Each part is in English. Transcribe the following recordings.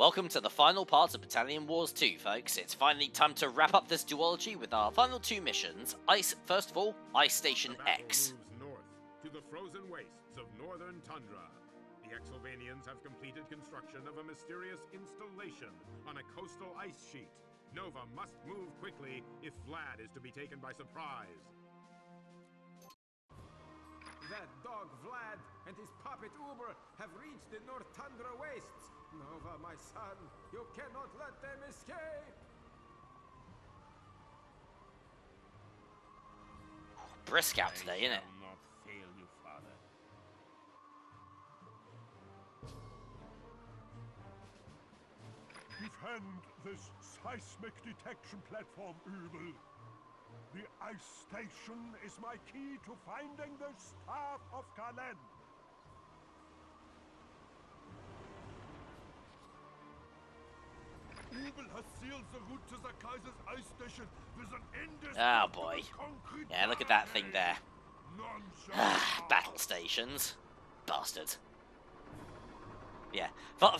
Welcome to the final part of Battalion Wars 2, folks. It's finally time to wrap up this duology with our final two missions. First of all, Ice Station X. Moves north to the frozen wastes of northern tundra. The Exylvanians have completed construction of a mysterious installation on a coastal ice sheet. Nova must move quickly if Vlad is to be taken by surprise. That dog Vlad and his puppet Uber have reached the North Tundra wastes. Nova, my son, you cannot let them escape! Brisk out today, isn't it? I will not fail you, father. Defend this seismic detection platform, Übel. The ice station is my key to finding the Staff of Kalen. Übel has sealed the route to the Kaiser's ice station with an Oh boy. concrete Yeah, look at that thing there. Nonchalant. Battle stations. Bastard. Yeah.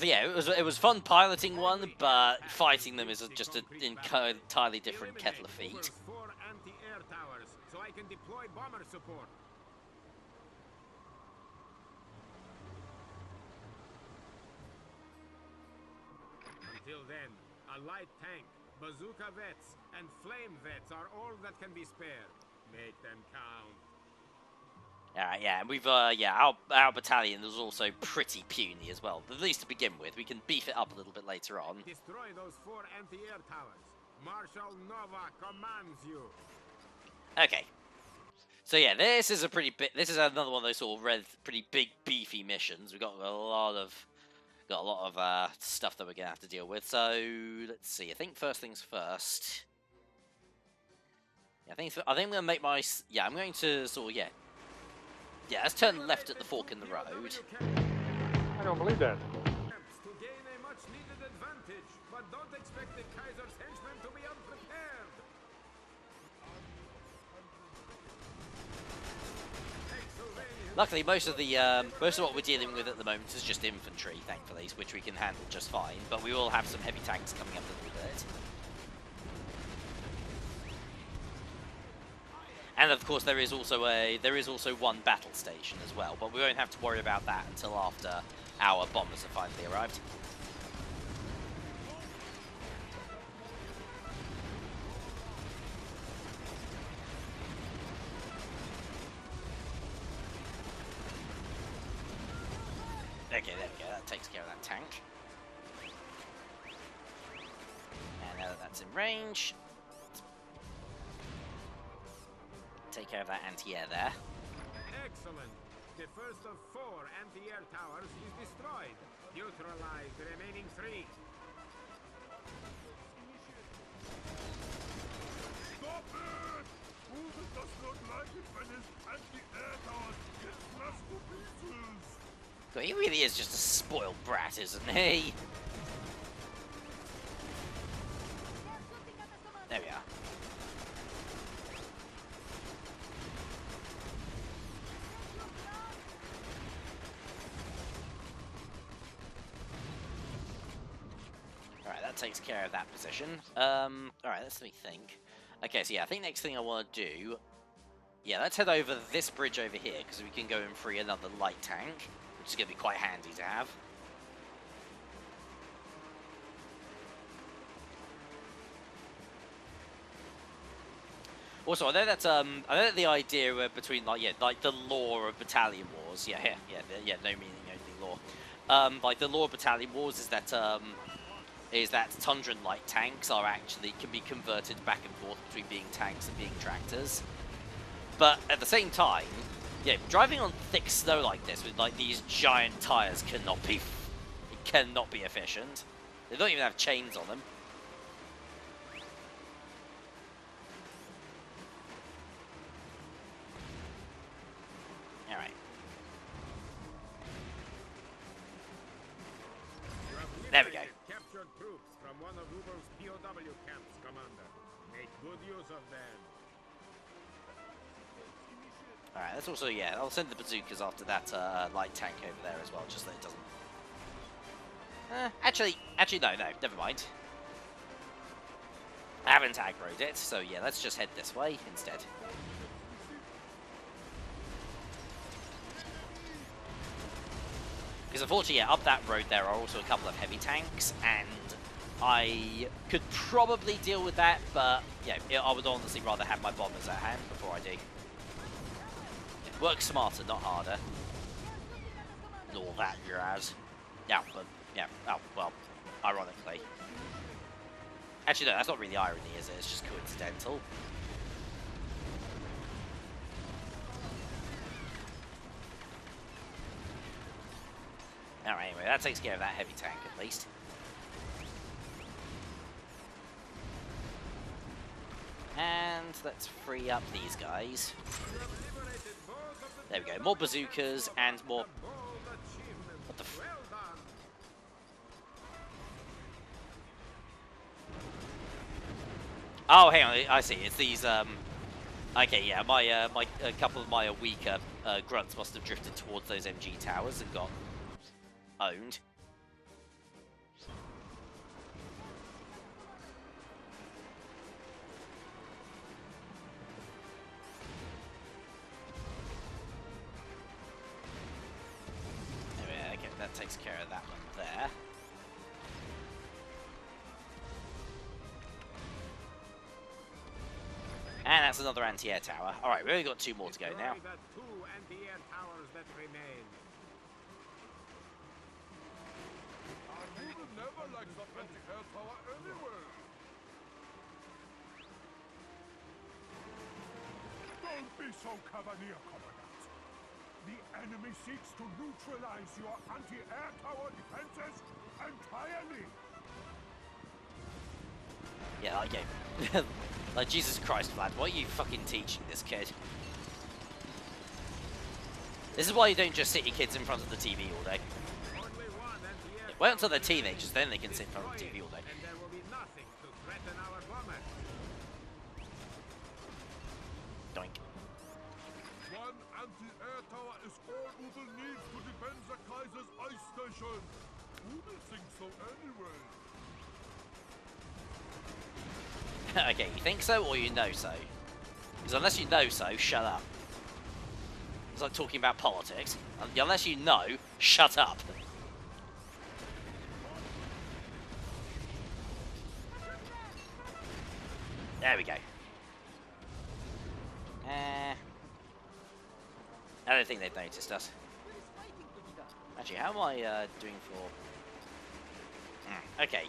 Yeah, it was fun piloting one, but fighting them is just an entirely different kettle of feet. 4 anti-air towers, so I can deploy bomber support. Until then, a light tank, bazooka vets, and flame vets are all that can be spared. Make them count. Yeah, we've our battalion is also pretty puny as well. At least to begin with, we can beef it up a little bit later on. Destroy those 4 anti-air towers. Marshal Nova commands you. Okay. So yeah, this is another one of those sort of pretty big beefy missions. We've got a lot of stuff that we're gonna have to deal with. So let's see. I think first things first. Yeah, I think I'm gonna make my I'm going to sort of let's turn left at the fork in the road. I don't believe that. To gain a much-needed advantage, but don't expect the Kaiser's henchmen to be unprepared. Luckily, most of what we're dealing with at the moment is just infantry, thankfully, which we can handle just fine. But we will have some heavy tanks coming up a little bit. And of course, there is also one battle station as well, but we won't have to worry about that until after our bombers have finally arrived. Okay, there we go. That takes care of that tank. And now that that's in range, take care of that anti-air there. Excellent. The first of 4 anti-air towers is destroyed. Neutralize the remaining 3. Stop it! Übel does not like it when his anti-air towers get smashed to pieces. God, he really is just a spoiled brat, isn't he? There we are. Alright, that takes care of that position. Alright, let's let me think. Okay, so yeah, I think next thing I want to do... Yeah, let's head over this bridge over here, because we can go and free another light tank, which is going to be quite handy to have. Also, I know that the idea between like the lore of Battalion Wars, no meaning only lore. Like the lore of Battalion Wars is that Tundran light tanks can be converted back and forth between being tanks and being tractors. But at the same time, driving on thick snow like this with like these giant tires cannot be efficient. They don't even have chains on them. All right. There we go. Captured troops from one of Uber's POW camps, Commander. Make good use of them. Alright, let's also, I'll send the bazookas after that light tank over there as well, just so it doesn't Actually, no, never mind. I haven't aggroed it, so yeah, let's just head this way instead. Because unfortunately, yeah, up that road there are also a couple of heavy tanks, and I could probably deal with that, but yeah, I would honestly rather have my bombers at hand before I do. Work smarter, not harder. And all that jazz. Yeah, but yeah, oh, well, ironically. Actually, no, that's not really irony, is it? It's just coincidental. Alright, anyway, that takes care of that heavy tank at least. And let's free up these guys. There we go, more bazookas and more... What the f... Oh, hang on, I see, it's these, okay, yeah, my, a couple of my weaker grunts must have drifted towards those MG towers and got owned. Okay, that takes care of that one there. And that's another anti-air tower. Alright, we've only got 2 more to go now. The 2 anti-air towers that remain. I would never like the anti-air tower anywhere. Don't be so cavalier, Commandant. The enemy seeks to neutralize your anti-air tower defenses entirely. Yeah, like, yeah. Like, Jesus Christ, Vlad, what are you fucking teaching this kid? This is why you don't just sit your kids in front of the TV all day. Yeah, wait until they're teenagers, then they can sit in front of the TV all day. And there will be nothing to threaten our bomber. Doink. One anti-air tower is all Udel needs to defend the Kaiser's ice station. Udel thinks so anyway. Okay, you think so or you know so? Because unless you know so, shut up. It's like talking about politics. Unless you know, shut up. There we go. I don't think they've noticed us. Actually, how am I doing for... Okay.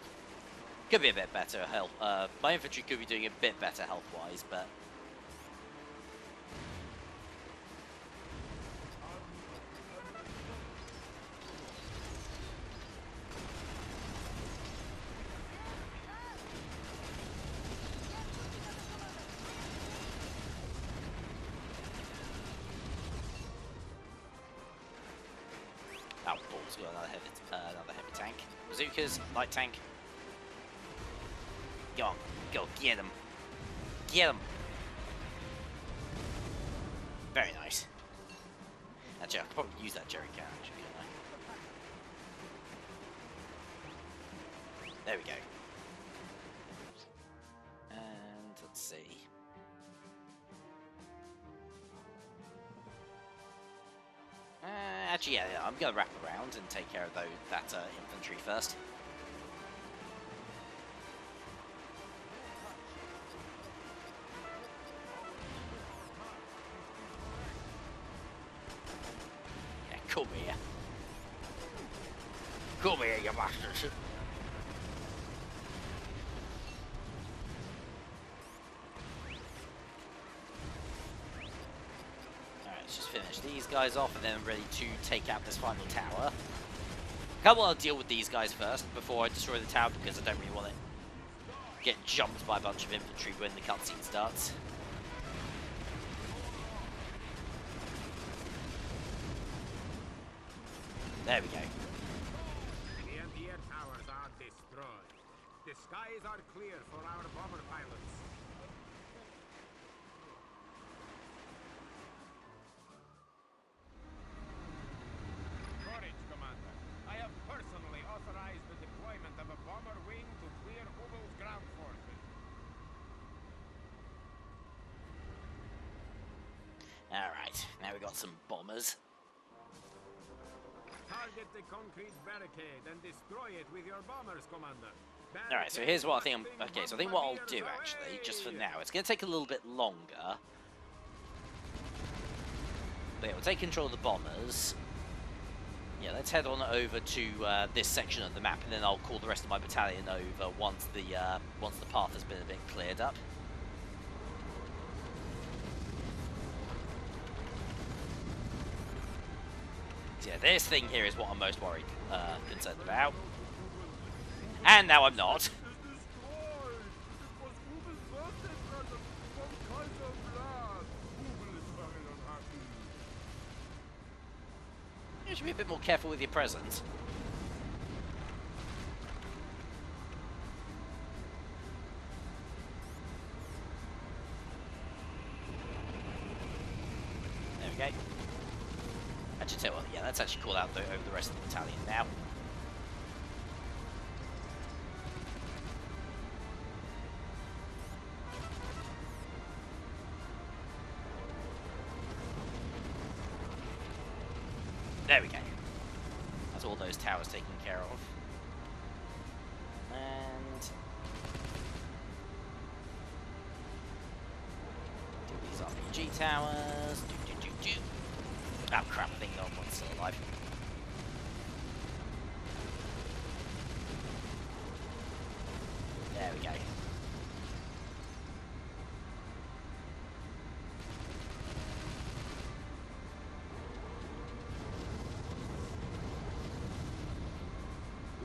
Could be a bit better health. My infantry could be doing a bit better health-wise, but... Oh, Paul's got another heavy tank. Bazookas, light tank. Go on, go, get him. Get him. Very nice. Actually, I could probably use that jerry can, actually, couldn't I? There we go. And let's see. Actually, yeah, I'm going to wrap around and take care of that infantry first. Yeah, come here. Come here, you bastards. Let's just finish these guys off and then I'm ready to take out this final tower. I kind of want to deal with these guys first before I destroy the tower because I don't really want it to get jumped by a bunch of infantry when the cutscene starts. There we go. The anti-air towers are destroyed. The skies are clear for our bomber pilots. Courage, Commander. I have personally authorized the Right, now we got some bombers. Target the concrete barricade and destroy it with your bombers, Commander. Alright, so here's what I think I'm... Okay, so I think what I'll do, actually, just for now, it's going to take a little bit longer. But yeah, we'll take control of the bombers. Yeah, let's head on over to this section of the map, and then I'll call the rest of my battalion over once the path has been a bit cleared up. So yeah, this thing here is what I'm most worried, concerned about. And now I'm not. You should be a bit more careful with your presents. There we go. Actually, tell you what, yeah, let's actually call out over the rest of the battalion now. There we go. That's all those towers taken care of. And do these RPG towers. Oh crap, I think no one's still alive. There we go.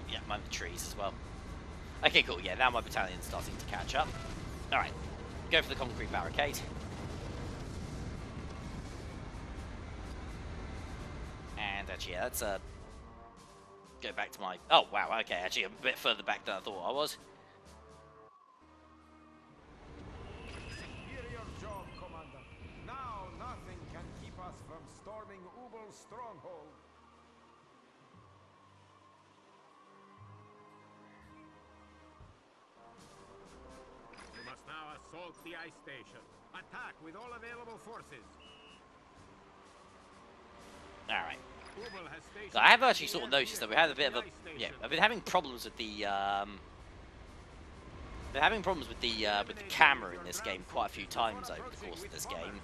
Yeah, mind the trees as well. Okay, cool, yeah, now my battalion's starting to catch up. Alright, go for the concrete barricade. And actually, yeah, let's go back to my... Oh, wow, okay, actually a bit further back than I thought I was. Superior job, Commander. Now nothing can keep us from storming Ubel's stronghold. You must now assault the ice station. Attack with all available forces. Alright. Ubel has stationed... So I have actually sort of noticed that we had a bit of a... Yeah, I've been having problems with the... been having problems with the camera in this game quite a few times over the course of this game.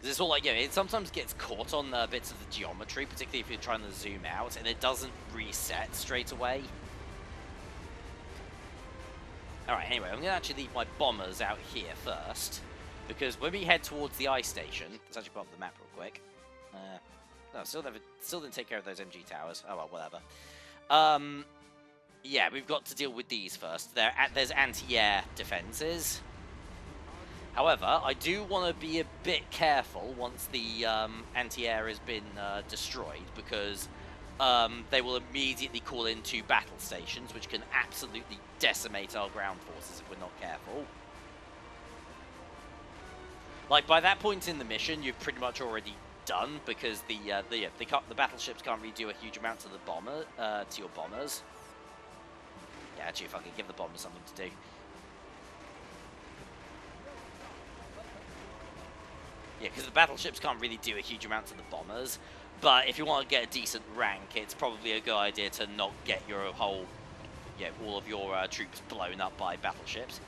It's all like, you know, it sometimes gets caught on bits of the geometry, particularly if you're trying to zoom out, and it doesn't reset straight away. Alright, anyway, I'm going to actually leave my bombers out here first, because when we head towards the ice station, let's actually pop up the map real quick. No, still didn't take care of those MG towers. Oh well, whatever. Yeah, we've got to deal with these first. There's anti-air defenses. However, I do want to be a bit careful once the anti-air has been destroyed, because they will immediately call in 2 battle stations, which can absolutely decimate our ground forces if we're not careful. Like, by that point in the mission, you've pretty much already done, because the battleships can't really do a huge amount to the to your bombers. Yeah, actually, if I could give the bombers something to do. Yeah, because the battleships can't really do a huge amount to the bombers, but if you want to get a decent rank, it's probably a good idea to not get your whole, all of your troops blown up by battleships.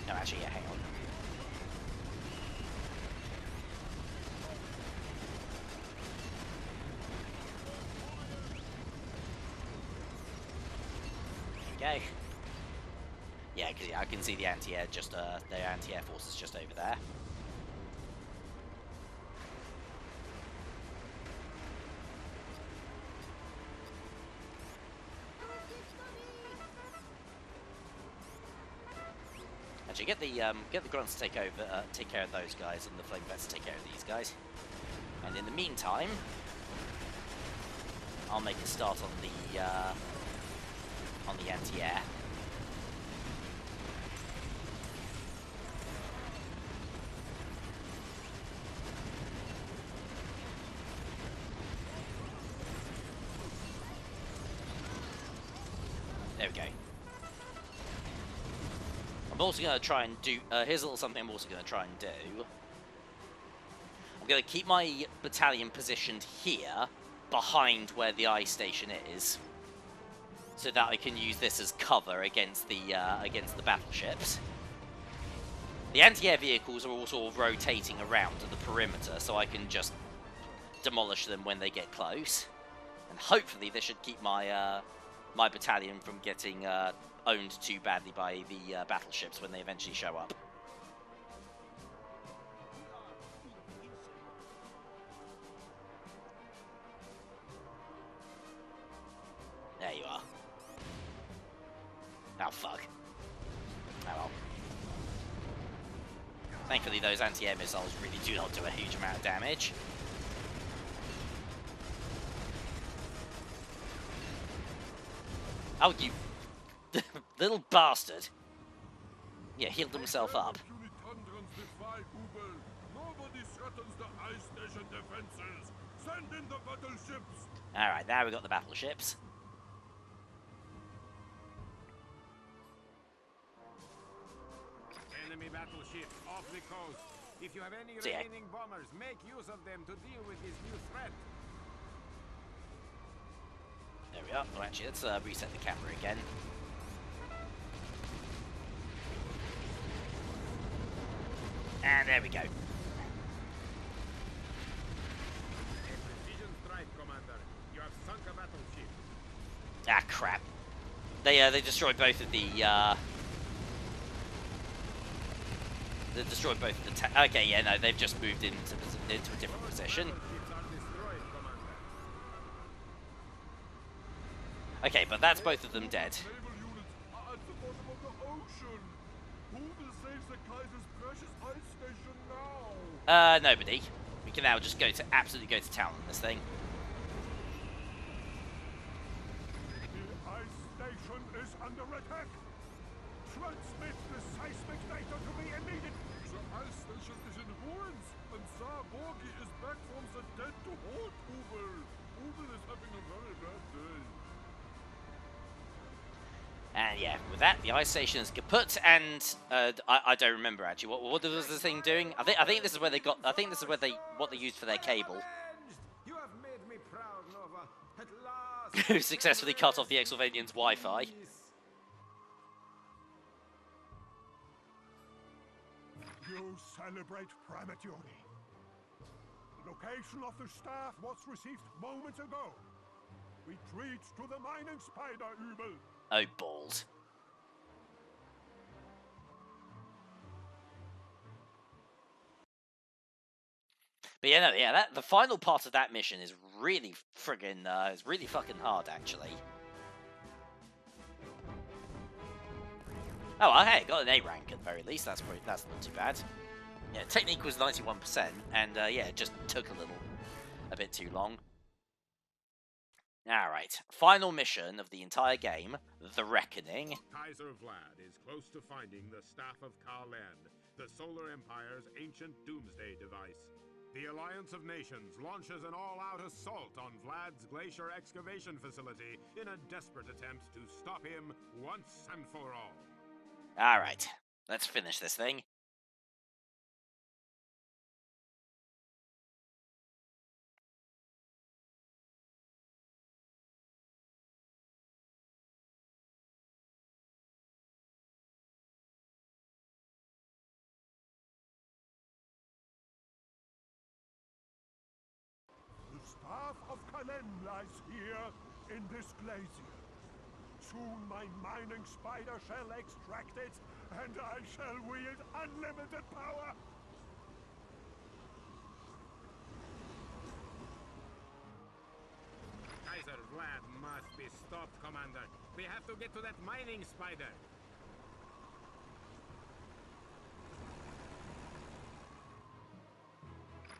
No, actually, yeah, hang on. There we go. Yeah, because I can see the anti-air their anti-air forces just over there. Actually, get the grunts to take care of those guys, and the flame vets to take care of these guys. And in the meantime, I'll make a start on the anti-air. we go. I'm also going to try and do... here's a little something I'm also going to try and do. I'm going to keep my battalion positioned here, behind where the ice station is, so that I can use this as cover against the battleships. The anti-air vehicles are all sort of rotating around at the perimeter, so I can just demolish them when they get close. And hopefully this should keep my my battalion from getting owned too badly by the battleships when they eventually show up. There you are. Oh, fuck. Oh well. Thankfully, those anti-air missiles really do not do a huge amount of damage. Oh, you little bastard. Yeah, healed himself up. Alright, now we got the battleships. Enemy battleship off the coast. If you have any So, yeah. remaining bombers, make use of them to deal with this new threat. There we are. Oh, actually, let's reset the camera again. And there we go. A precision strike, Commander. You have sunk a battleship. Ah, crap. They destroyed both of the they destroyed both of the okay, yeah, no, they've just moved into a different position. Battleships are destroyed, Commander. Okay, but that's both of them dead. Naval units are at the bottom of the ocean. Who will save the Kaiser's precious ice station now? Nobody. We can now just absolutely go to town on this thing. The ice station is under attack. Transmit the seismic data to me immediately. The ice station is in ruins, and Tsar Borgi is back from the dead to hold Ubel. Ubel is having a very bad day. And yeah, with that, the ice station is kaput, and I don't remember actually what was the thing doing. I think this is where they got. I think this is where what they used for their cable. You have made me proud, Nova. At last. Who successfully cut off the Exylvanians' Wi-Fi. You celebrate prematurely. The location of the staff was received moments ago. Retreat to the mining spider, Übel. Oh, balls. But yeah, no, yeah, the final part of that mission is really friggin', it's really fucking hard, actually. Oh, well, hey, got an A rank at the very least. That's not too bad. Yeah, technique was 91%, and yeah, it just took a bit too long. Alright, final mission of the entire game, The Reckoning. Kaiser Vlad is close to finding the Staff of Kalen, the Solar Empire's ancient doomsday device. The Alliance of Nations launches an all-out assault on Vlad's glacier excavation facility in a desperate attempt to stop him once and for all. Alright, let's finish this thing. The staff of Kalen lies here in this glacier. Soon my mining spider shall extract it, and I shall wield unlimited power. Kaiser Vlad must be stopped, Commander. We have to get to that mining spider.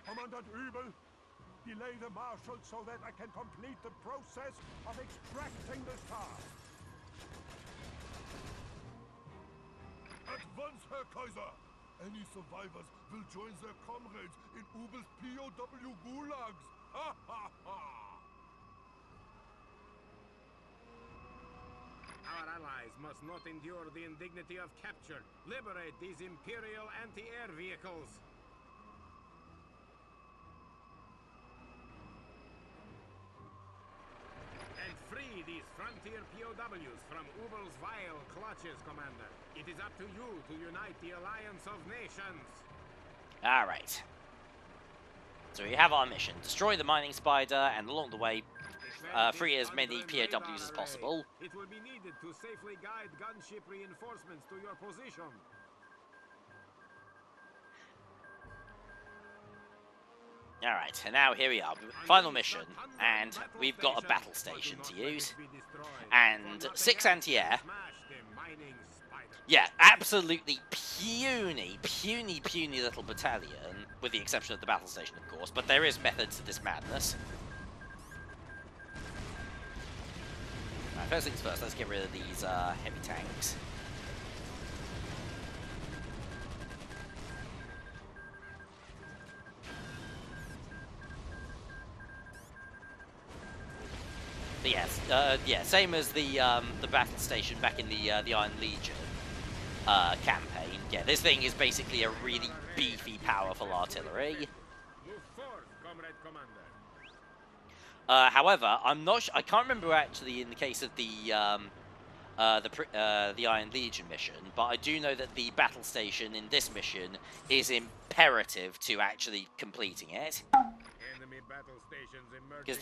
Commandant Übel, delay the marshal so that I can complete the process of extracting the star. At once, Herr Kaiser! Any survivors will join their comrades in Ubel's POW gulags! Ha ha ha! Our allies must not endure the indignity of capture. Liberate these Imperial anti-air vehicles. And free these frontier POWs from Ubel's vile clutches, Commander. It is up to you to unite the Alliance of Nations. Alright. So we have our mission. Destroy the mining spider, and along the way, free as many POWs as possible. It will be needed to safely guide gunship reinforcements to your position. Alright, and now here we are. Final mission, and we've got a battle station to use. And 6 anti-air. Yeah, absolutely puny little battalion, with the exception of the battle station, of course, but there is method to this madness. Right, first things first, let's get rid of these heavy tanks. But yes, yeah, same as the battle station back in the Iron Legion campaign. Yeah, this thing is basically a really beefy, powerful artillery. Move forth, Comrade Commander. However, I'm not. I can't remember actually in the case of the Iron Legion mission, but I do know that the battle station in this mission is imperative to actually completing it. Enemy battle stations emerging. Because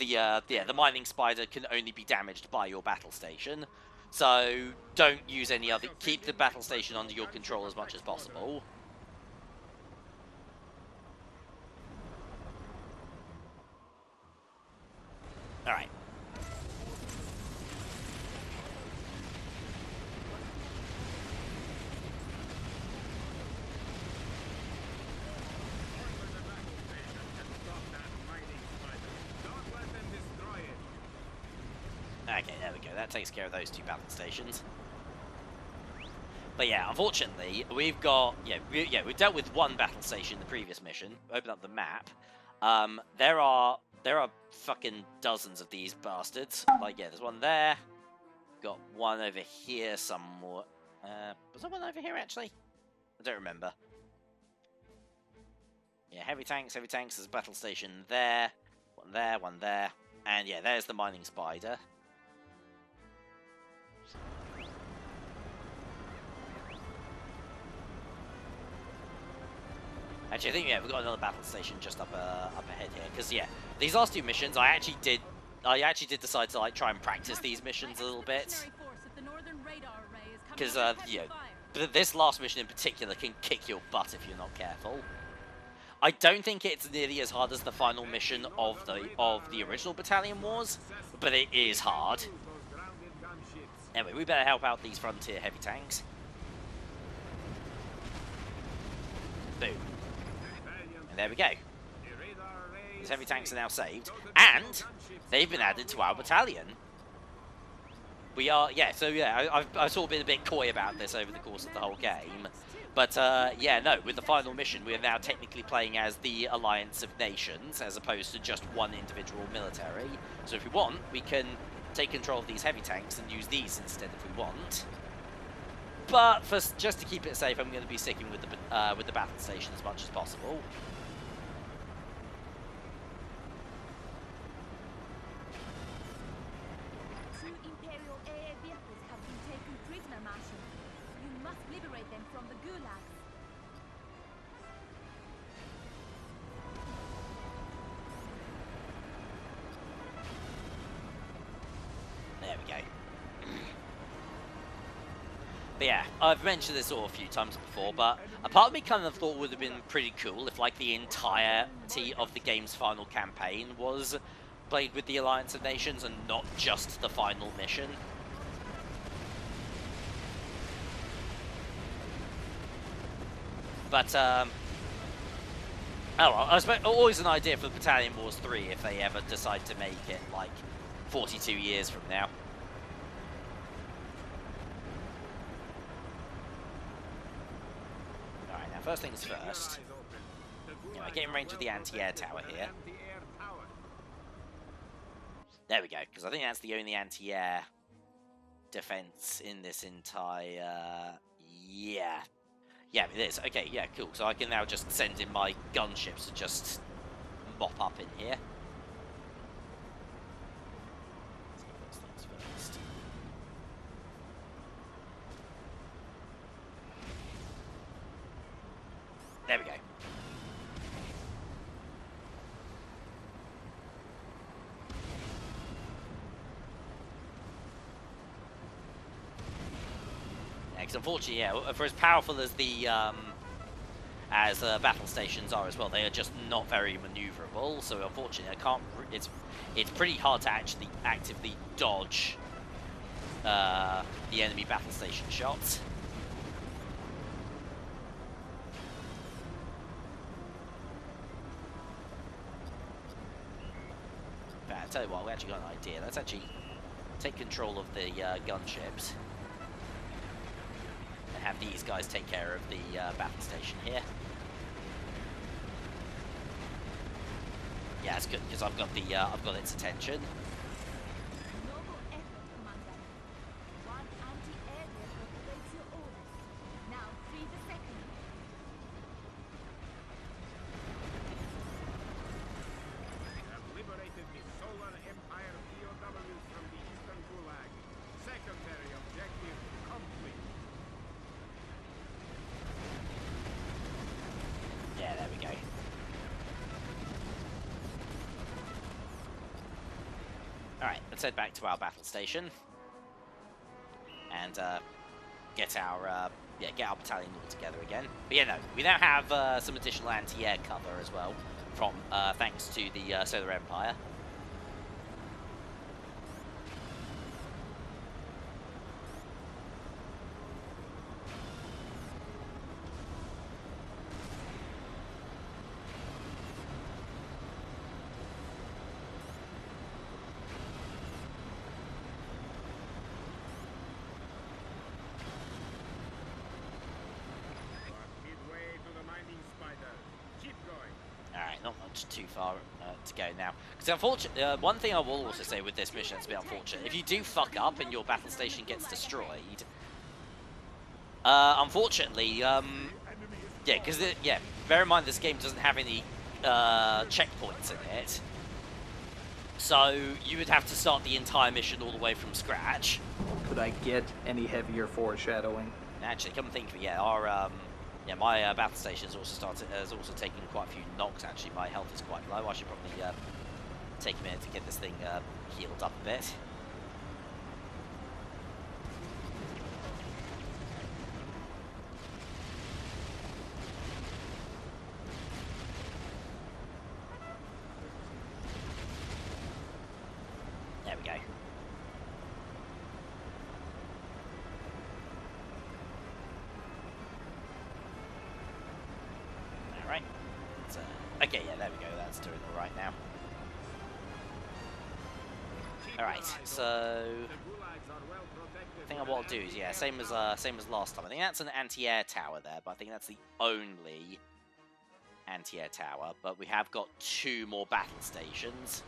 the mining spider can only be damaged by your battle station, so don't use any other. Keep the battle station under your control as much as possible. All right. Okay, there we go. That takes care of those 2 battle stations. But yeah, unfortunately, we've got we've dealt with 1 battle station in the previous mission. Open up the map. There are fucking dozens of these bastards. Like, yeah, there's one there. Got one over here somewhere. Was there one over here actually? I don't remember. Yeah, heavy tanks. There's a battle station there. One there. And yeah, there's the mining spider. Actually, I think we've got another battle station just up ahead here. Because yeah, these last 2 missions, I actually did decide to like try and practice these missions a little bit. Because this last mission in particular can kick your butt if you're not careful. I don't think it's nearly as hard as the final mission of the original Battalion was, but it is hard. Anyway, we better help out these frontier heavy tanks. Boom. And there we go. These heavy tanks are now saved, and they've been added to our battalion. We are, yeah, so yeah, I've sort of been a bit coy about this over the course of the whole game. But, yeah, no, with the final mission, we are now technically playing as the Alliance of Nations, as opposed to just one individual military. So if we want, we can take control of these heavy tanks and use these instead if we want. But just to keep it safe, I'm going to be sticking with the battle station as much as possible. But yeah, I've mentioned this all a few times before, but a part of me kind of thought it would have been pretty cool if, like, the entirety of the game's final campaign was played with the Alliance of Nations and not just the final mission. But, oh well, I suppose always an idea for Battalion Wars 3 if they ever decide to make it, like, 42 years from now. First things first, I get in range of the anti-air tower here. There we go, because I think that's the only anti-air defense in this entire... Yeah. Yeah, it is. Okay, yeah, cool. So I can now just send in my gunships to just mop up in here. First things first. There we go. Because unfortunately, yeah, for as powerful as the battle stations are as well, they are just not very maneuverable. So unfortunately, I can't. It's pretty hard to actually actively dodge the enemy battle station shots. But I tell you what, we actually got an idea. Let's actually take control of the gunships. Have these guys take care of the battle station here. Yeah, it's good because I've got its attention. Noble effort, Commander. One anti-air vehicle awaits your orders. Now free the second. Have liberated the Solar Empire POWs from the Eastern Gulag. Secondary objective complete. Yeah, there we go. Alright, let's head back to our battle station. And get our battalion all together again. But yeah, no, we now have some additional anti-air cover as well, from thanks to the Solar Empire. Not much too far to go now. Because unfortunately, one thing I will also say with this mission, it's a bit unfortunate. If you do fuck up and your battle station gets destroyed, unfortunately, yeah, because bear in mind this game doesn't have any checkpoints in it, so you would have to start the entire mission all the way from scratch. Could I get any heavier foreshadowing? Actually, come think of it, yeah, our my battle station has also taken quite a few knocks. Actually, my health is quite low. I should probably take a minute to get this thing healed up a bit. There we go. Alright. Okay, yeah, there we go. That's doing all right now. Alright, so I think what I'll do is, yeah, same as last time. I think that's an anti-air tower there, but I think that's the only anti-air tower. But we have got 2 more battle stations.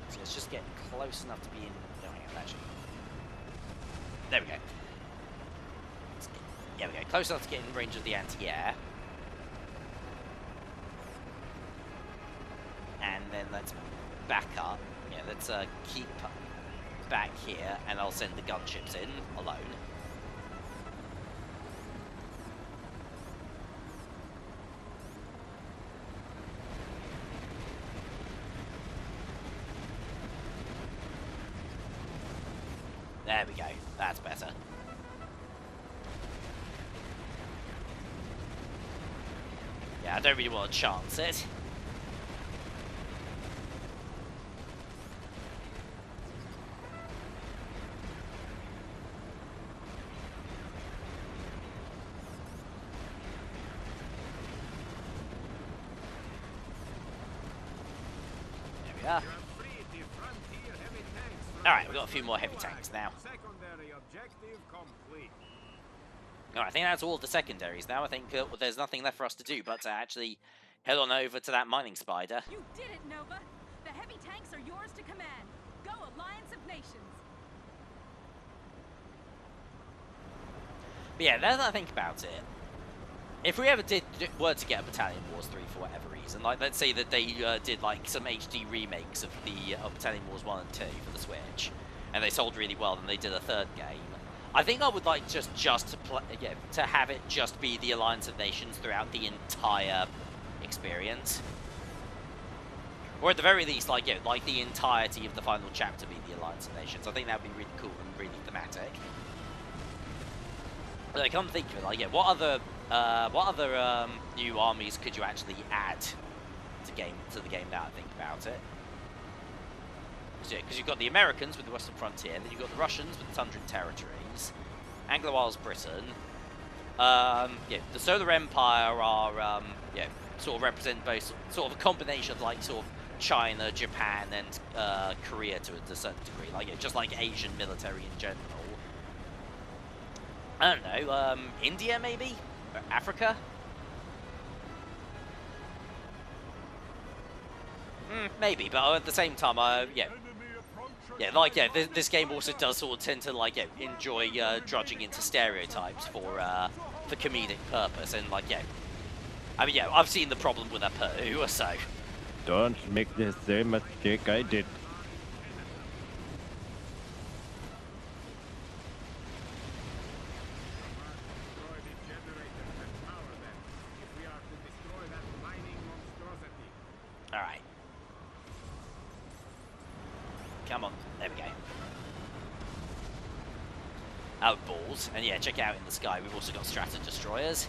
So let's just get close enough to be in. Oh, hang on, actually. There we go. Yeah, we go. Close enough to get in range of the anti-air. And then let's back up. Yeah, let's keep back here, and I'll send the gunships in alone. There we go. That's better. Yeah, I don't really want to chance it. There we are. Alright, we've got a few more heavy tanks now. Secondary objective complete. Alright, I think that's all of the secondaries now. I think there's nothing left for us to do but to actually head on over to that mining spider. You did it, Nova! The heavy tanks are yours to command. go, Alliance of Nations. But yeah, now that I think about it, if we ever were to get a Battalion Wars 3 for whatever reason, like let's say that they did like some HD remakes of the Battalion Wars 1 and 2 for the Switch, and they sold really well, and they did a third game, I think I would like to have it just be the Alliance of Nations throughout the entire experience. Or at the very least, like the entirety of the final chapter be the Alliance of Nations. I think that would be really cool and really thematic. But I come think of it, like, what other new armies could you actually add to the game now I think about it? Because you've got the Americans with the Western Frontier, then you've got the Russians with the Tundran Territories, Anglo-Isles Britain, the Solar Empire are, sort of represent both, sort of a combination of, like, sort of China, Japan, and Korea to a certain degree, like, just like Asian military in general. I don't know, India maybe? Or Africa? Maybe, but at the same time, this game also does sort of tend to, like, enjoy drudging into stereotypes for comedic purpose, and, like, I mean, I've seen the problem with Apu, so... Don't make the same mistake I did. Alright. Come on, there we go. Out balls, and yeah, check out in the sky, we've also got Strata Destroyers.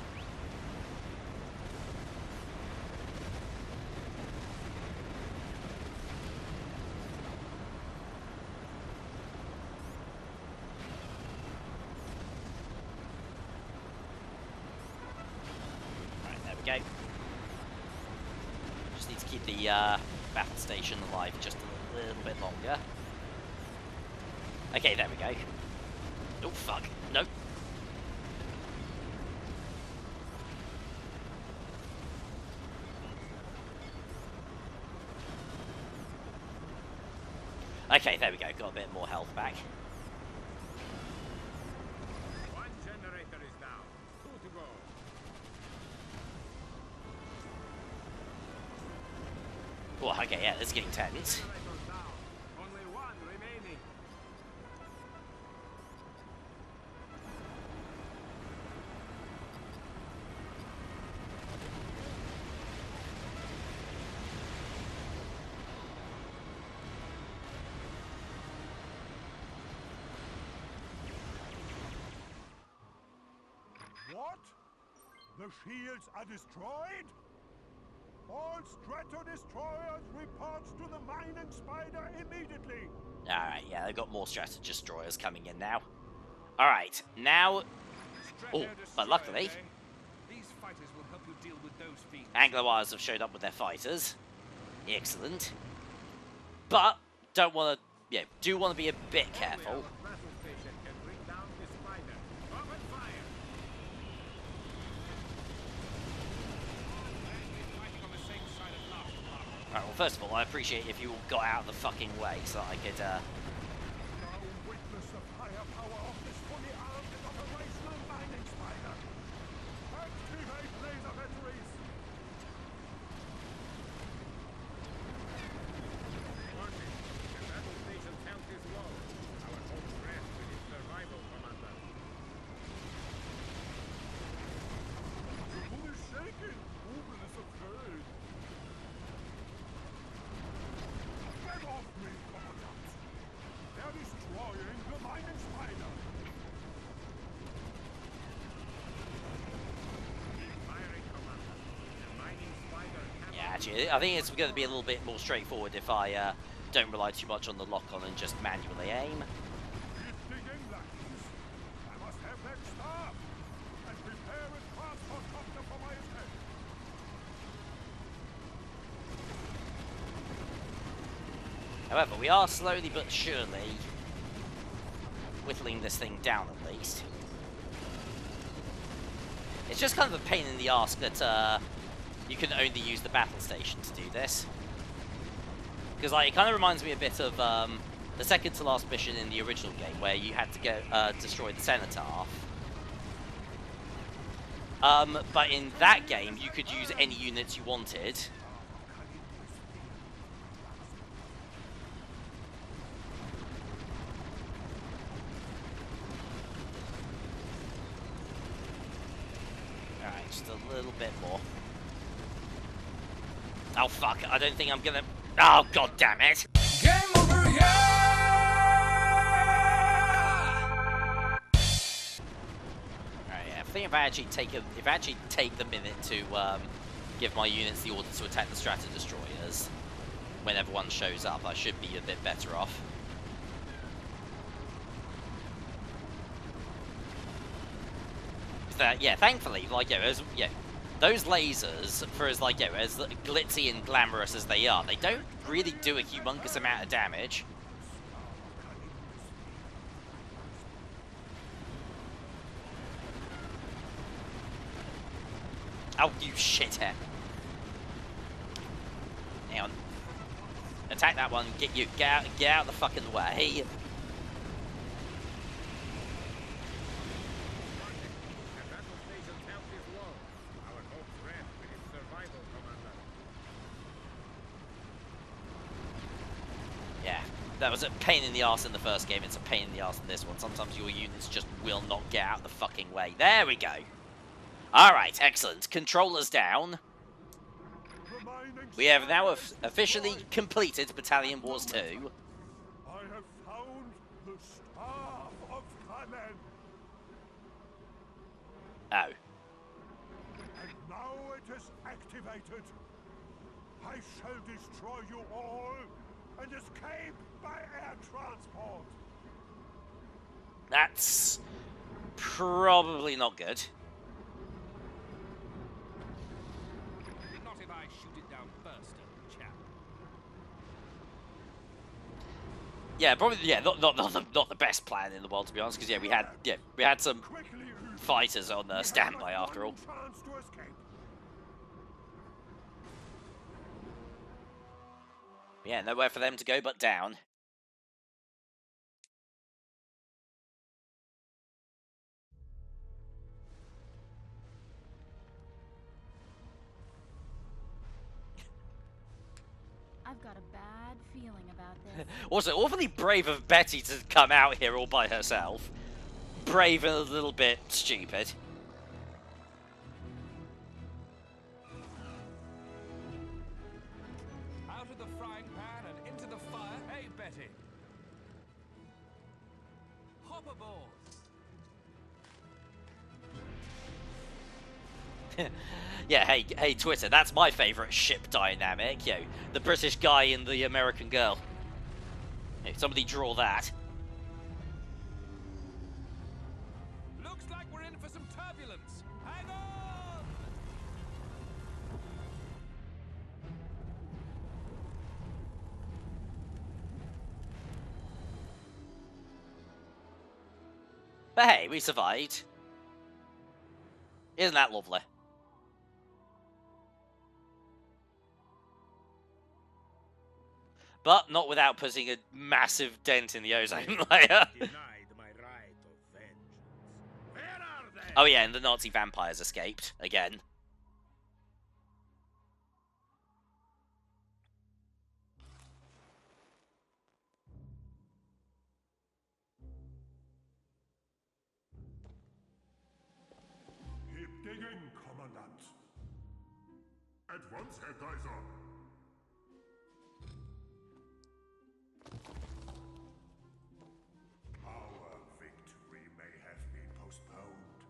Right, there we go. Just need to keep the battle station alive just a little bit longer. Okay, there we go. Oh, fuck. Nope. Okay, there we go. Got a bit more health back. One generator is down. 2 to go. Oh, okay, yeah, this is getting tense. Generators down. Only 1 remaining. What? The shields are destroyed? All Strato Destroyers report to the Mining Spider immediately! Alright, yeah, they've got more Strata Destroyers coming in now. Alright, now... Oh, but luckily, These fighters will help you deal with those fiends. Anglo-Isles have showed up with their fighters. Excellent. But, don't want to... do want to be a bit careful. Battle station can bring down the spider. Open fire. Alright, well, first of all, I appreciate if you all got out of the fucking way so that I could, Now witness the firepower of this fully armed and operational Mining Spider! Activate laser batteries! Warning. The battle station's health is low. Our hopes rest with its survival, Commander. The moon is shaking! Uber is afraid! Get off me, Commandant! They're destroying the Mining Spider! Firing, Commander. The mining spider cannot... yeah, actually, I think it's going to be a little bit more straightforward if I don't rely too much on the lock-on and just manually aim. Digging lackeys! I must have that staff! And prepare a transport copter for my escape! However, we are slowly but surely whittling this thing down at least. It's just kind of a pain in the arse that you can only use the battle station to do this. Because, like, it kind of reminds me a bit of the second to last mission in the original game, where you had to go destroy the cenotaph. But in that game, you could use any units you wanted. Alright, just a little bit more. Oh fuck, I don't think I'm gonna... Oh god damn it! Game over, yeah! Alright, yeah, I think if I actually take the minute to give my units the order to attack the Strata Destroyers whenever one shows up, I should be a bit better off. Yeah, thankfully, like, those lasers, for as, like, as glitzy and glamorous as they are, they don't really do a humongous amount of damage. Oh, you shithead. Hang on. Attack that one, get out the fucking way. That was a pain in the arse in the first game, it's a pain in the arse in this one. Sometimes your units just will not get out the fucking way. There we go. Alright, excellent. Controllers down. We have now officially completed Battalion Wars 2. I have found the Staff of Kamen. Oh. And now it is activated. I shall destroy you all and escape by air transport. That's probably not good. Not if I shoot it down first, chap. Yeah, probably. Yeah, not the best plan in the world, to be honest. Because we had some fighters on standby after all. Chance to escape. Yeah, nowhere for them to go but down. I've got a bad feeling about this. Also, awfully brave of Betty to come out here all by herself. Brave and a little bit stupid. Out of the frying pan and into the fire. Hey, Betty. Hop aboard. Yeah, hey, Twitter, that's my favourite ship dynamic, the British guy and the American girl. Hey, somebody draw that. Looks like we're in for some turbulence. Hang on! But hey, we survived. Isn't that lovely? But not without putting a massive dent in the ozone layer. Denied my right of vengeance. Where are they? Oh yeah, and the Nazi vampires escaped again. Keep digging, Commandant. At once, Herr Kaiser. Our victory may have been postponed,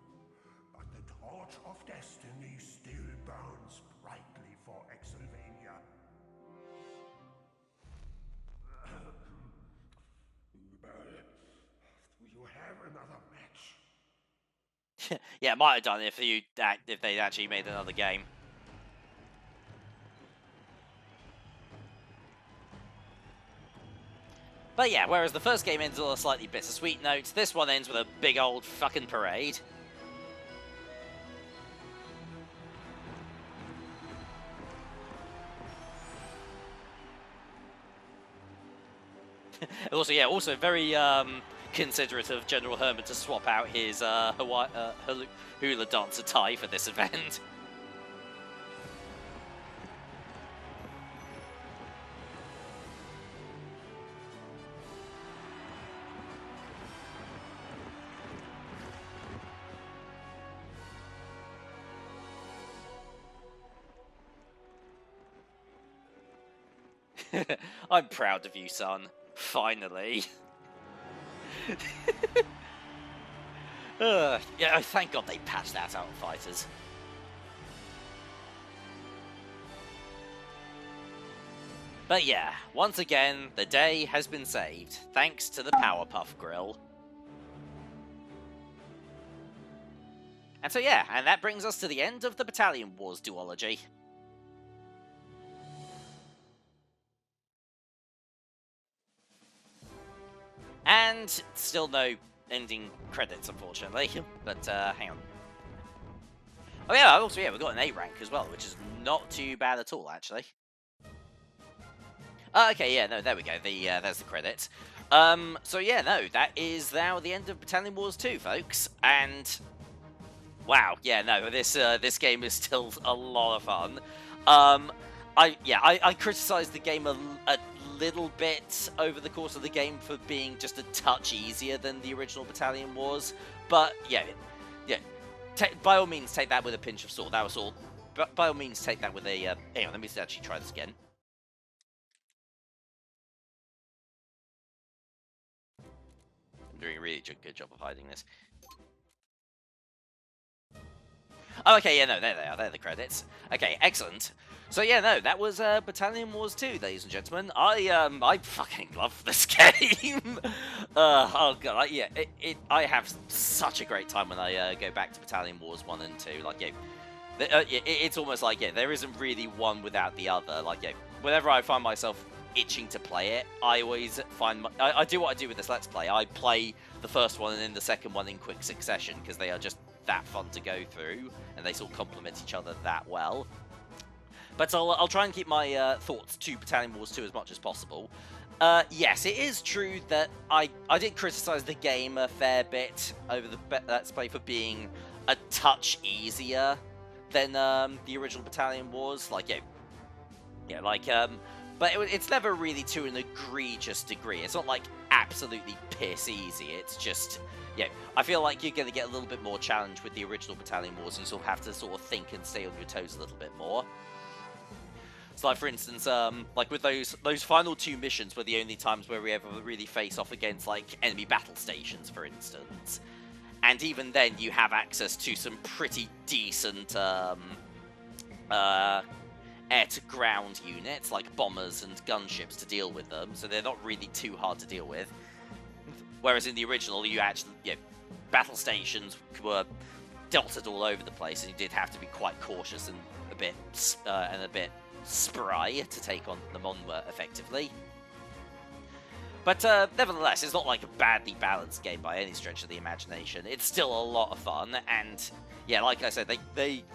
but the torch of destiny still burns brightly for Exylvania. You have another match. Yeah, it might have done if they'd actually made another game. But yeah, whereas the first game ends on a slightly bittersweet note, this one ends with a big old fucking parade. Also, yeah, also very considerate of General Herman to swap out his hula dancer tie for this event. I'm proud of you, son. Finally. Yeah, thank God they patched that out, fighters. But yeah, once again, the day has been saved, thanks to the Powerpuff Grill. And so yeah, and that brings us to the end of the Battalion Wars duology. And still no ending credits, unfortunately. But hang on. Oh yeah, also yeah, we've got an A rank as well, which is not too bad at all, actually. Okay, yeah, no, there we go. There's the credits. So yeah, no, that is now the end of Battalion Wars 2, folks. And wow, yeah, no, this game is still a lot of fun. I criticised the game a little bit over the course of the game for being just a touch easier than the original Battalion was, but yeah, by all means take that with a pinch of salt. That was all. But by all means take that with a. Hang on, let me actually try this again. I'm doing a really good job of hiding this. Oh, okay, yeah, no, there they are. They're the credits. Okay, excellent. So yeah, no, that was Battalion Wars 2, ladies and gentlemen. I fucking love this game. Oh god, yeah, I have such a great time when I go back to Battalion Wars 1 and 2. Like, yeah, it's almost like, yeah, there isn't really one without the other. Like, yeah, whenever I find myself itching to play it, I always find I do what I do with this Let's Play. I play the first one and then the second one in quick succession because they are just that fun to go through and they sort of complement each other that well. But I'll try and keep my thoughts to Battalion Wars 2 as much as possible. Yes, it is true that I did criticize the game a fair bit over the Let's Play for being a touch easier than the original Battalion Wars. Like, but it's never really to an egregious degree. It's not like absolutely piss easy. It's just, yeah, I feel like you're going to get a little bit more challenge with the original Battalion Wars, and you sort of have to sort of think and stay on your toes a little bit more. So, like, for instance, like with those final two missions were the only times where we ever really face off against, like, enemy battle stations, for instance. And even then, you have access to some pretty decent air-to-ground units, like bombers and gunships, to deal with them, so they're not really too hard to deal with. Whereas in the original, you actually, battle stations were dotted all over the place, and you did have to be quite cautious and a bit spry to take on them on effectively. But nevertheless, it's not like a badly balanced game by any stretch of the imagination. It's still a lot of fun, and yeah, like I said,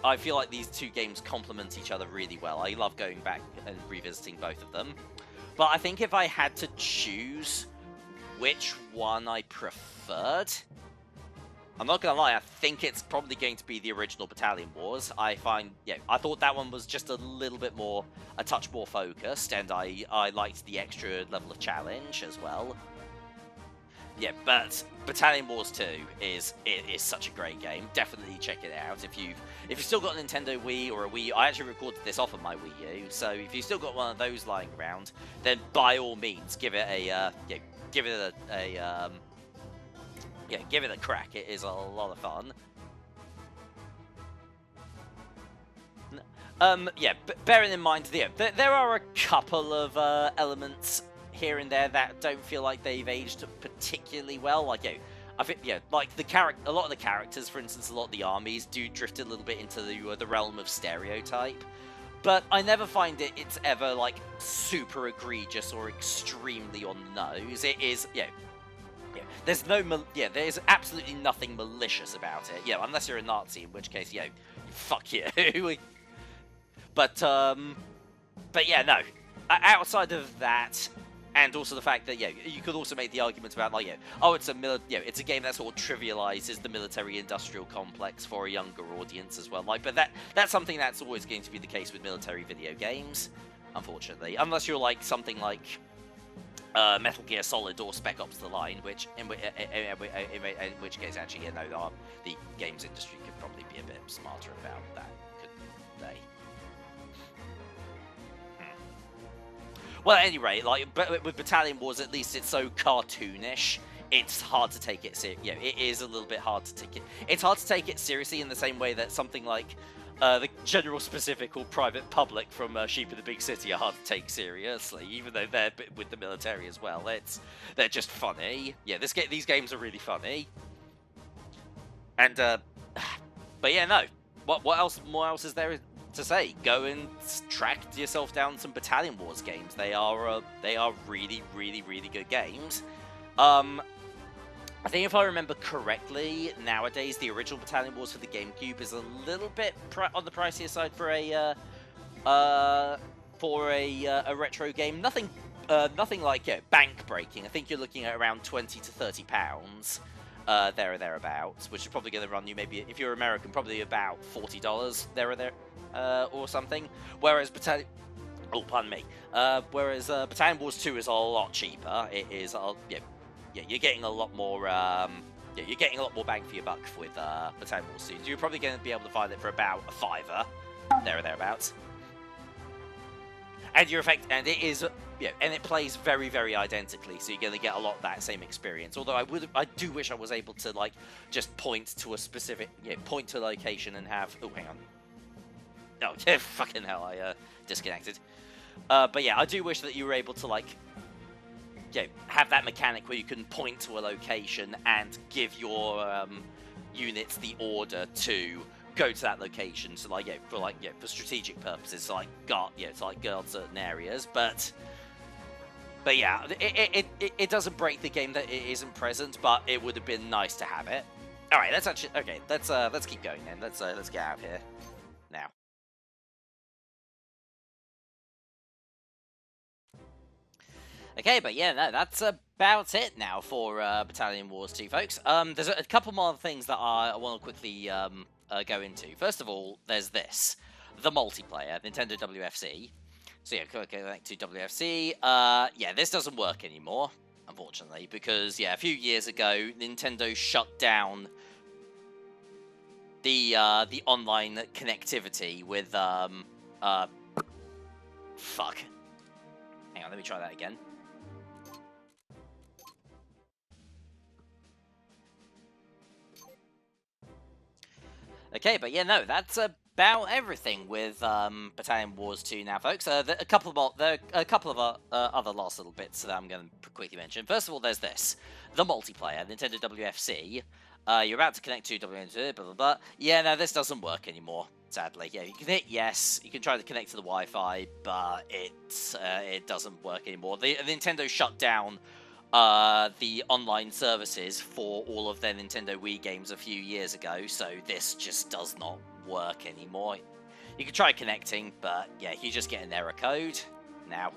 I feel like these two games complement each other really well. I love going back and revisiting both of them. But I think if I had to choose which one I preferred, I'm not gonna lie, I think it's probably going to be the original Battalion Wars. I thought that one was just a little bit more, a touch more focused, and I liked the extra level of challenge as well. Yeah, but Battalion Wars 2 is such a great game. Definitely check it out if you've still got a Nintendo Wii or a Wii. I actually recorded this off of my Wii U, so if you've still got one of those lying around, then by all means give it a give it a crack. It is a lot of fun. Bearing in mind, there are a couple of elements here and there that don't feel like they've aged particularly well. Like, I think, like a lot of the characters, for instance, a lot of the armies do drift a little bit into the realm of stereotype. But I never find it's ever like super egregious or extremely on the nose. It is, there's absolutely nothing malicious about it. Yeah, unless you're a Nazi, in which case, fuck you. But yeah, no. Outside of that, And also the fact that, you could also make the argument about, like, oh, it's a game that sort of trivializes the military-industrial complex for a younger audience as well. Like, but that's something that's always going to be the case with military video games, unfortunately. Unless you're, like, something like Metal Gear Solid or Spec Ops: The Line, which, in which case, actually, the games industry could probably be a bit smarter about that, couldn't they? Well, at any rate, like, but with Battalion Wars, at least it's so cartoonish. It's hard to take it seriously. It is a little bit hard to take it. It's hard to take it seriously in the same way that something like the General Specific or Private Public from Sheep in the Big City are hard to take seriously, even though they're with the military as well. They're just funny. Yeah, these games are really funny. And but yeah, no. What else? More else is there to say? Go and track yourself down some Battalion Wars games. They are really, really, really good games. I think if I remember correctly, nowadays the original Battalion Wars for the GameCube is a little bit on the pricier side for a retro game. Nothing like bank breaking. I think you're looking at around £20 to £30. There or thereabouts, which is probably going to run you, maybe if you're American, probably about $40 there or there. Or something, whereas Battalion Wars 2 is a lot cheaper. It is, you're getting a lot more, you're getting a lot more bang for your buck with Battalion Wars 2. So you're probably going to be able to find it for about a $5 there or thereabouts. And and it is, and it plays very, very identically. So you're going to get a lot of that same experience. Although I do wish I was able to like just point to a specific, point to a location and have. Oh, hang on. Oh, fucking hell, I disconnected. But yeah, I do wish that you were able to, like, have that mechanic where you can point to a location and give your units the order to go to that location. So, like, for strategic purposes, so, like, guard certain areas. But yeah, it doesn't break the game that it isn't present, but it would have been nice to have it. All right, let's keep going then. Let's get out of here now. Okay, but yeah, no, that's about it now for Battalion Wars 2, folks. There's a couple more things that I want to quickly go into. First of all, there's this. The multiplayer, Nintendo WFC. So yeah, connect to WFC. Yeah, this doesn't work anymore, unfortunately, because, yeah, a few years ago, Nintendo shut down the online connectivity with, fuck. Hang on, let me try that again. Okay, but yeah, no, that's about everything with Battalion Wars 2 now, folks. There are a couple of other last little bits that I'm going to quickly mention. First of all, there's this. The multiplayer, Nintendo WFC. You're about to connect to WFC, blah, blah, blah. Yeah, no, this doesn't work anymore, sadly. Yeah, you can hit yes, you can try to connect to the Wi-Fi, but it doesn't work anymore. Nintendo shut down the online services for all of their Nintendo Wii games a few years ago, so this just does not work anymore. You can try connecting, but yeah, you just get an error code now.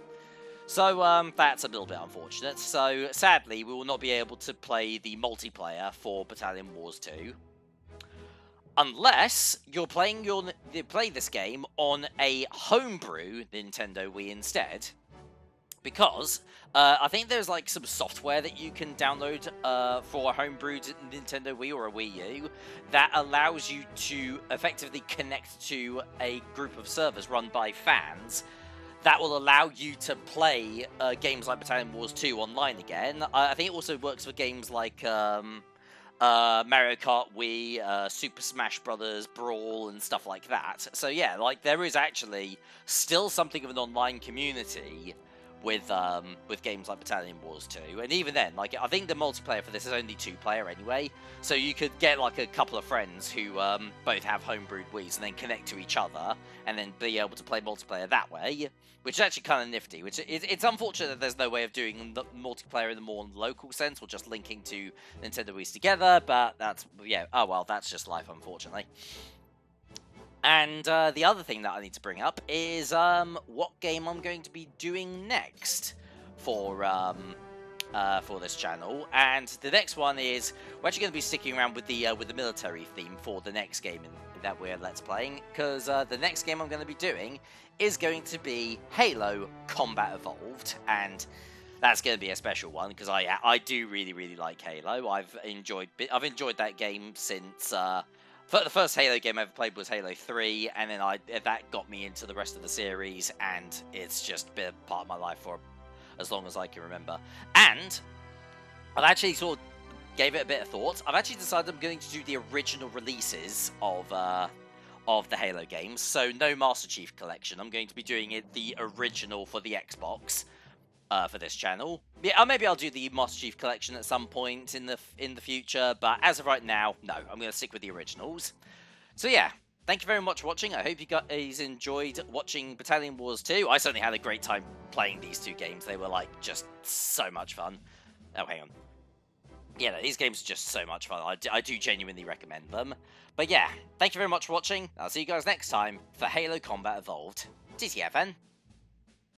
So that's a little bit unfortunate. So sadly, we will not be able to play the multiplayer for Battalion Wars 2. Unless you're playing this game on a homebrew Nintendo Wii instead. Because I think there's like some software that you can download for a homebrewed Nintendo Wii or a Wii U that allows you to effectively connect to a group of servers run by fans that will allow you to play games like Battalion Wars 2 online again. I think it also works for games like Mario Kart Wii, Super Smash Bros. Brawl, and stuff like that. So yeah, like there is actually still something of an online community with games like Battalion Wars 2, and even then, like I think the multiplayer for this is only 2-player anyway, so you could get like a couple of friends who both have homebrewed Wiis and then connect to each other, and then be able to play multiplayer that way, which is actually kind of nifty. Which it's unfortunate that there's no way of doing the multiplayer in the more local sense, or just linking to Nintendo Wiis together, but that's, yeah, oh well, that's just life, unfortunately. And the other thing that I need to bring up is what game I'm going to be doing next for this channel, and the next one is we're actually going to be sticking around with the military theme for the next game that we're Let's Playing, because the next game I'm going to be doing is going to be Halo Combat Evolved, and that's going to be a special one because I do really like Halo. I've enjoyed that game since the first Halo game I ever played was Halo 3, and then that got me into the rest of the series, and it's just been a part of my life for as long as I can remember. And I've actually sort of gave it a bit of thought. I've actually decided I'm going to do the original releases of the Halo games, so no Master Chief Collection. I'm going to be doing the original for the Xbox for this channel. Yeah, maybe I'll do the Master Chief Collection at some point in the future, but as of right now, no. I'm going to stick with the originals. So yeah. Thank you very much for watching. I hope you guys enjoyed watching Battalion Wars 2. I certainly had a great time playing these two games. They were, like, just so much fun. Oh, hang on. Yeah, no, these games are just so much fun. I do genuinely recommend them. But yeah, thank you very much for watching. I'll see you guys next time for Halo Combat Evolved. TTFN.